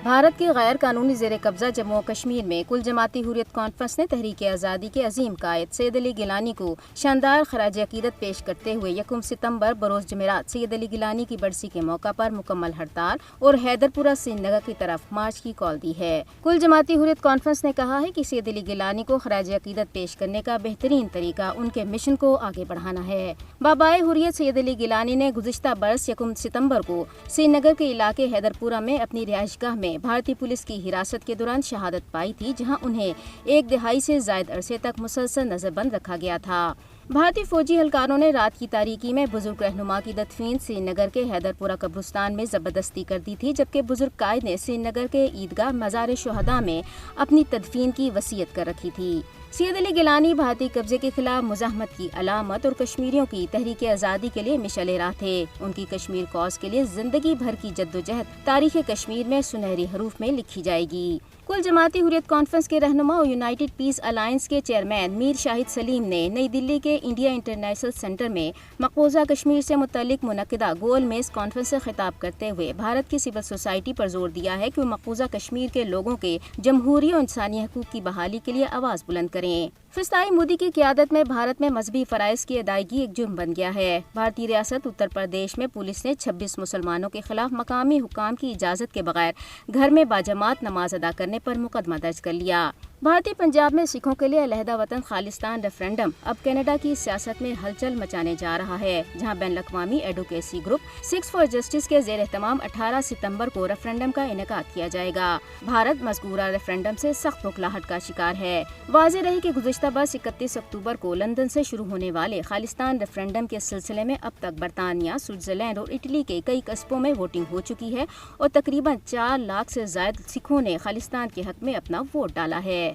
بھارت کی غیر قانونی زیر قبضہ جموں و کشمیر میں کل جماعتی حریت کانفرنس نے تحریک آزادی کے عظیم قائد سید علی گیلانی کو شاندار خراج عقیدت پیش کرتے ہوئے 1 ستمبر بروز جمعرات سید علی گیلانی کی برسی کے موقع پر مکمل ہڑتال اور حیدرپورہ سری نگر کی طرف مارچ کی کال دی ہے۔ کل جماعتی حریت کانفرنس نے کہا ہے کہ سید علی گیلانی کو خراج عقیدت پیش کرنے کا بہترین طریقہ ان کے مشن کو آگے بڑھانا ہے۔ بابائے حریت سید علی گیلانی نے گزشتہ برس 1 ستمبر کو سری نگر کے علاقے حیدرپورہ میں اپنی رہائش گاہ میں بھارتی پولیس کی حراست کے دوران شہادت پائی تھی، جہاں انہیں 1 دہائی سے زائد عرصے تک مسلسل نظر بند رکھا گیا تھا۔ بھارتی فوجی اہلکاروں نے رات کی تاریکی میں بزرگ رہنما کی تدفین سری نگر کے حیدرپورہ قبرستان میں زبردستی کر دی تھی، جبکہ بزرگ قائد نے سری نگر کے عیدگاہ مزار شہداء میں اپنی تدفین کی وصیت کر رکھی تھی۔ سید علی گیلانی بھارتی قبضے کے خلاف مزاحمت کی علامت اور کشمیریوں کی تحریک آزادی کے لیے مشعل راہ تھے۔ ان کی کشمیر کاز کے لیے زندگی بھر کی جدوجہد تاریخ کشمیر میں سنہری حروف میں لکھی جائے گی۔ کل جماعتی حریت کانفرنس کے رہنما اور یونائیٹڈ پیس الائنس کے چیئرمین میر شاہد سلیم نے نئی دلی کے انڈیا انٹرنیشنل سینٹر میں مقبوضہ کشمیر سے متعلق منعقدہ گول میز کانفرنس سے خطاب کرتے ہوئے بھارت کی سول سوسائٹی پر زور دیا ہے کہ وہ مقبوضہ کشمیر کے لوگوں کے جمہوری اور انسانی حقوق کی بحالی کے لیے آواز بلند کریں۔ فضائی مودی کی قیادت میں بھارت میں مذہبی فرائض کی ادائیگی ایک جرم بن گیا ہے۔ بھارتی ریاست اتر پردیش میں پولیس نے 26 مسلمانوں کے خلاف مقامی حکام کی اجازت کے بغیر گھر میں باجماعت نماز ادا کرنے پر مقدمہ درج کر لیا۔ بھارتی پنجاب میں سکھوں کے لیے علیحدہ وطن خالصتان ریفرنڈم اب کینیڈا کی سیاست میں ہلچل مچانے جا رہا ہے، جہاں بین الاقوامی ایڈوکیسی گروپ 6 فار جسٹس کے زیر اہتمام 18 ستمبر کو ریفرنڈم کا انعقاد کیا جائے گا۔ بھارت مذکورہ ریفرنڈم سے سخت بھوکلاہٹ کا شکار ہے۔ واضح رہے کہ گزشتہ برس 31 اکتوبر کو لندن سے شروع ہونے والے خالصتان ریفرنڈم کے سلسلے میں اب تک برطانیہ، سوئٹزرلینڈ اور اٹلی کے کئی قصبوں میں ووٹنگ ہو چکی ہے اور تقریباً 4 لاکھ سے زائد سکھوں نے خالصتان کے حق میں اپنا ووٹ ڈالا ہے۔